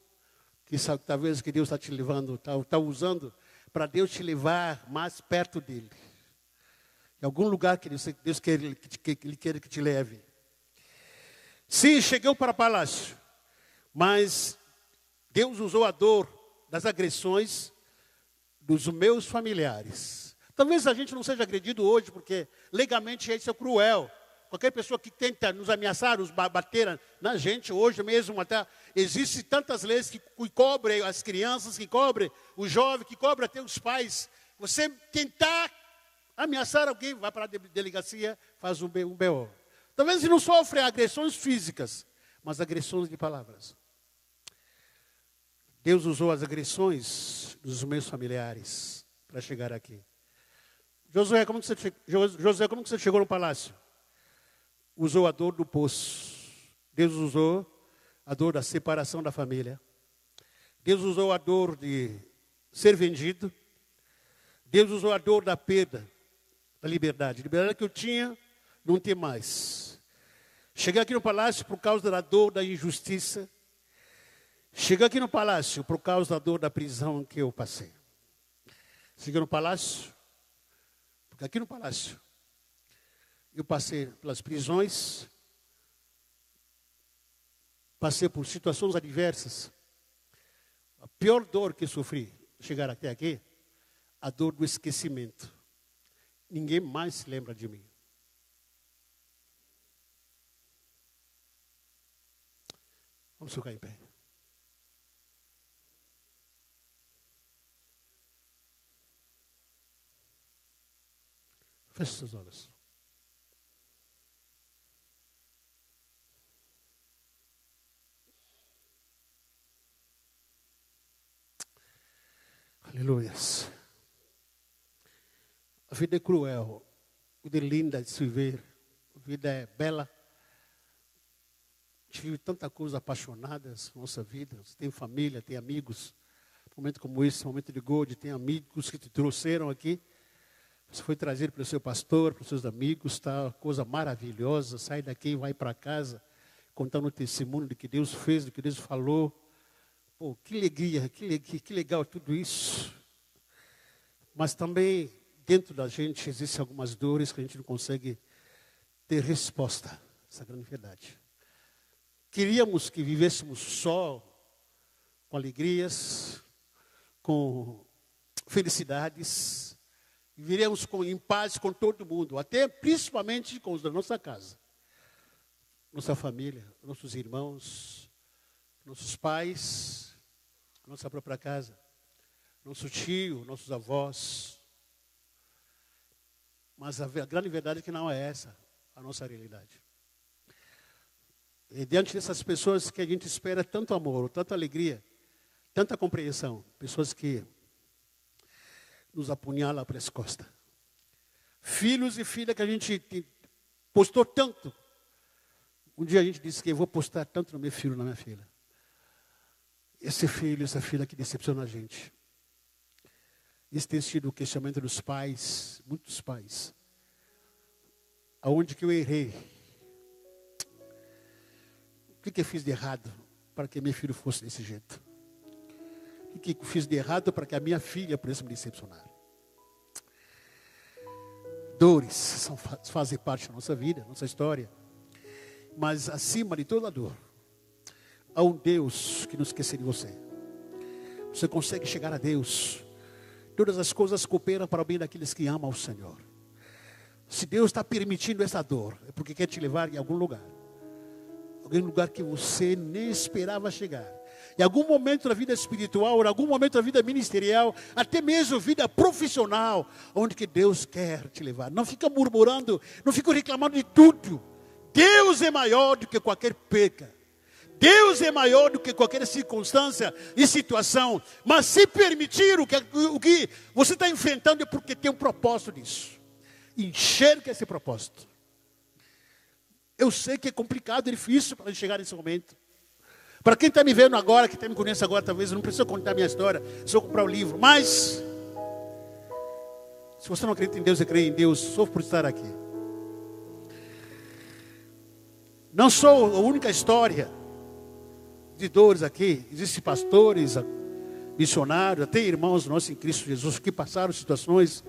Que sabe, talvez que Deus está te levando, está usando para Deus te levar mais perto dele. Em algum lugar que Deus quer, Ele quer que te leve. Sim, chegou para o palácio. Mas Deus usou a dor das agressões dos meus familiares. Talvez a gente não seja agredido hoje, porque legalmente isso é cruel. Qualquer pessoa que tenta nos ameaçar, nos bater na gente, hoje mesmo até, existem tantas leis que cobrem as crianças, que cobrem o jovem, que cobrem até os pais. Você tentar ameaçar alguém, vai para a delegacia, faz um BO. Talvez você não sofre agressões físicas, mas agressões de palavras. Deus usou as agressões dos meus familiares para chegar aqui. Josué, como que você chegou no palácio? Usou a dor do poço. Deus usou a dor da separação da família. Deus usou a dor de ser vendido. Deus usou a dor da perda da liberdade. A liberdade que eu tinha, não tem mais. Cheguei aqui no palácio por causa da dor da injustiça. Cheguei aqui no palácio por causa da dor da prisão que eu passei. Cheguei no palácio, porque aqui no palácio eu passei pelas prisões, passei por situações adversas. A pior dor que eu sofri, chegar até aqui, a dor do esquecimento. Ninguém mais se lembra de mim. Vamos ficar em pé. Feche seus olhos. Aleluias. A vida é cruel, a vida é linda de se viver, a vida é bela. A gente vive tanta coisa apaixonadas na nossa vida. Você tem família, tem amigos. Um momento como esse, um momento de gold, tem amigos que te trouxeram aqui. Você foi trazido pelo seu pastor, pelos seus amigos, tá? Coisa maravilhosa. Sai daqui e vai para casa, contando o testemunho do que Deus fez, do que Deus falou. Pô, que alegria, que legal tudo isso. Mas também, dentro da gente, existem algumas dores que a gente não consegue ter resposta. Essa é a grande verdade. Queríamos que vivêssemos só, com alegrias, com felicidades. Viveremos em paz com todo mundo, até principalmente com os da nossa casa. Nossa família, nossos irmãos, nossos pais, nossa própria casa, nosso tio, nossos avós. Mas a grande verdade é que não é essa a nossa realidade. E diante dessas pessoas que a gente espera tanto amor, tanta alegria, tanta compreensão, pessoas que nos apunhalam pelas costas. Filhos e filhas que a gente postou tanto. Um dia a gente disse que eu vou postar tanto no meu filho, na minha filha. Esse filho, essa filha que decepciona a gente. Esse tem sido o questionamento dos pais, muitos pais. Aonde que eu errei? O que eu fiz de errado para que meu filho fosse desse jeito? O que eu fiz de errado para que a minha filha pudesse me decepcionar? Dores fazem parte da nossa vida, nossa história. Mas acima de toda dor, há um Deus que não esquece de você. Você consegue chegar a Deus. Todas as coisas cooperam para o bem daqueles que amam o Senhor. Se Deus está permitindo essa dor, é porque quer te levar em algum lugar. Algum lugar que você nem esperava chegar. Em algum momento da vida espiritual, em algum momento da vida ministerial, até mesmo vida profissional, onde que Deus quer te levar. Não fica murmurando, não fica reclamando de tudo. Deus é maior do que qualquer perca. Deus é maior do que qualquer circunstância e situação. Mas se permitir o que você está enfrentando é porque tem um propósito nisso. Enxerga esse propósito. Eu sei que é complicado, é difícil para chegar nesse momento. Para quem está me vendo agora, que está me conhecendo agora, talvez eu não preciso contar a minha história, só comprar o livro. Mas, se você não acredita em Deus, você crê em Deus, só por estar aqui. Não sou a única história de dores aqui. Existem pastores, missionários, até irmãos nossos em Cristo Jesus, que passaram situações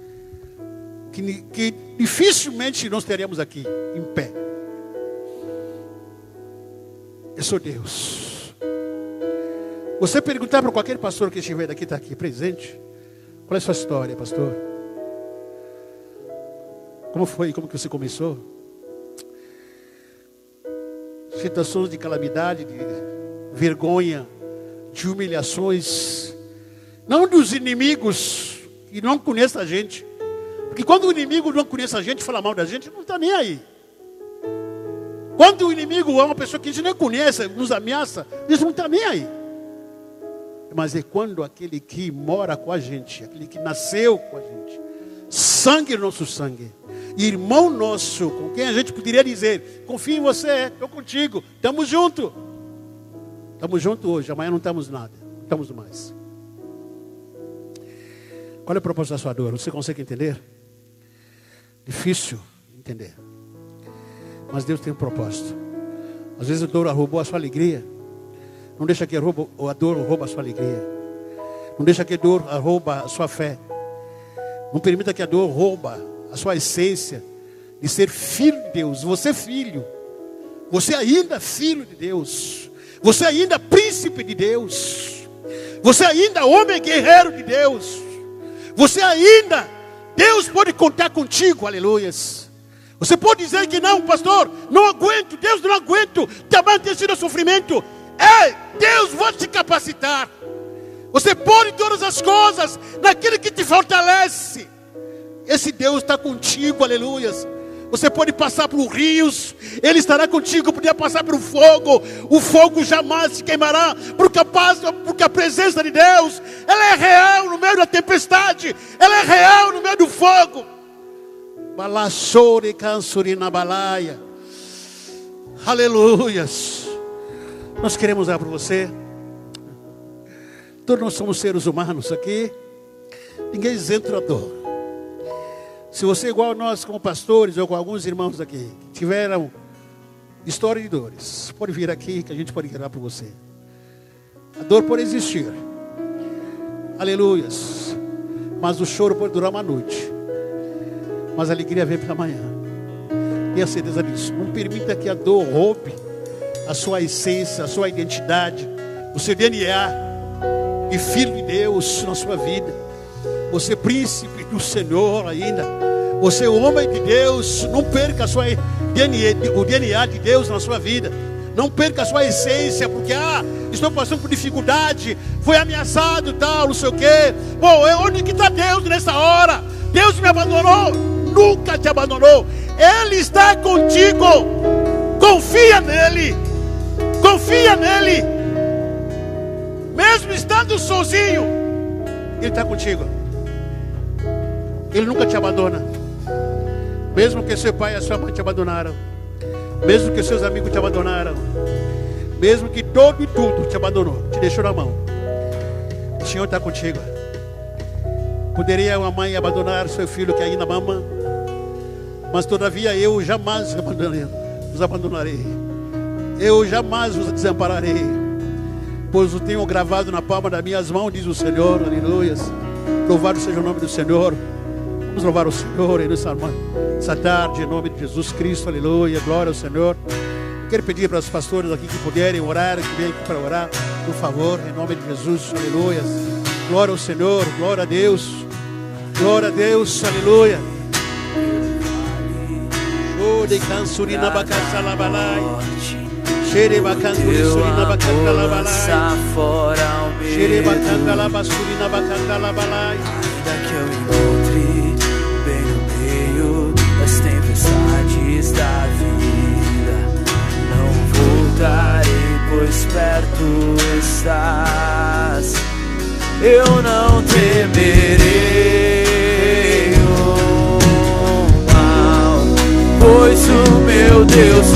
que dificilmente nós teríamos aqui, em pé. Eu sou Deus. Você perguntar para qualquer pastor que estiver daqui, está aqui presente, qual é a sua história, pastor? Como foi? Como que você começou? Situações de calamidade, de vergonha, de humilhações, não dos inimigos que não conhecem a gente, porque quando o inimigo não conhece a gente, fala mal da gente, não está nem aí. Quando o inimigo é uma pessoa que a gente nem conhece, nos ameaça, eles não estão nem aí. Mas é quando aquele que mora com a gente, aquele que nasceu com a gente, sangue do nosso sangue, irmão nosso, com quem a gente poderia dizer, confio em você, estou contigo, estamos juntos. Estamos juntos hoje, amanhã não estamos nada, não estamos mais. Qual é o propósito da sua dor? Você consegue entender? Difícil entender. Mas Deus tem um propósito. Às vezes a dor roubou a sua alegria. Não deixa que a dor rouba a sua alegria. Não deixa que a dor rouba a sua fé. Não permita que a dor rouba a sua essência de ser filho de Deus. Você é filho. Você ainda é filho de Deus. Você ainda é príncipe de Deus. Você ainda é homem guerreiro de Deus. Você ainda, Deus pode contar contigo, aleluias. Você pode dizer que não, pastor, não aguento, Deus não aguento, também tem sido sofrimento. Deus vai te capacitar. Você pode todas as coisas naquele que te fortalece. Esse Deus está contigo, aleluias. Você pode passar por rios, Ele estará contigo. Podia passar pelo fogo, o fogo jamais se queimará, porque a presença de Deus, ela é real no meio da tempestade, ela é real no meio do fogo. Balassore cansurina balaia. Aleluias. Nós queremos orar por você. Todos nós somos seres humanos aqui. Ninguém é isento da dor. Se você é igual a nós como pastores ou com alguns irmãos aqui que tiveram história de dores, pode vir aqui que a gente pode orar por você. A dor pode existir. Aleluias. Mas o choro pode durar uma noite. Mas a alegria vem pela manhã. Tenha certeza disso. Não permita que a dor roube a sua essência, a sua identidade, o seu DNA de filho de Deus na sua vida. Você é príncipe do Senhor ainda. Você é homem de Deus. Não perca a sua o DNA de Deus na sua vida. Não perca a sua essência, porque estou passando por dificuldade, foi ameaçado, tal, não sei o quê. Bom, onde que está Deus nessa hora? Deus me abandonou? Nunca te abandonou. Ele está contigo. Confia nele. Confia nele. Mesmo estando sozinho, Ele está contigo. Ele nunca te abandona. Mesmo que seu pai e a sua mãe te abandonaram, mesmo que seus amigos te abandonaram, mesmo que todo e tudo te abandonou, te deixou na mão, o Senhor está contigo. Poderia uma mãe abandonar seu filho que ainda mama, mas todavia eu jamais vos abandonarei. Eu jamais vos desampararei, pois o tenho gravado na palma das minhas mãos, diz o Senhor. Aleluias. Louvado seja o nome do Senhor. Vamos louvar o Senhor nessa tarde, em nome de Jesus Cristo. Aleluia, glória ao Senhor. Quero pedir para os pastores aqui que puderem orar, que venham aqui para orar, por favor, em nome de Jesus. Aleluia. Glória ao Senhor, glória a Deus. Glória a Deus, aleluia. De cansurina bacana balai, cheire bacana surina bacana balai, cheire bacana basurina bacana balai. Ainda que eu encontre bem no meio das tempestades da vida, não voltarei, pois perto estás. Eu não temerei pois o meu Deus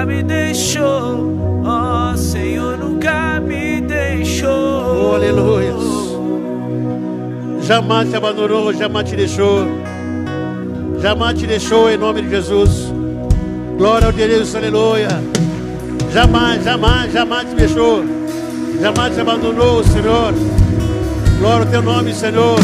nunca me deixou. Ó, Senhor nunca me deixou. Oh, aleluia. Jamais te abandonou, jamais te deixou. Jamais te deixou, em nome de Jesus. Glória ao Deus, aleluia. Jamais, jamais, jamais te deixou. Jamais te abandonou, Senhor. Glória ao teu nome, Senhor.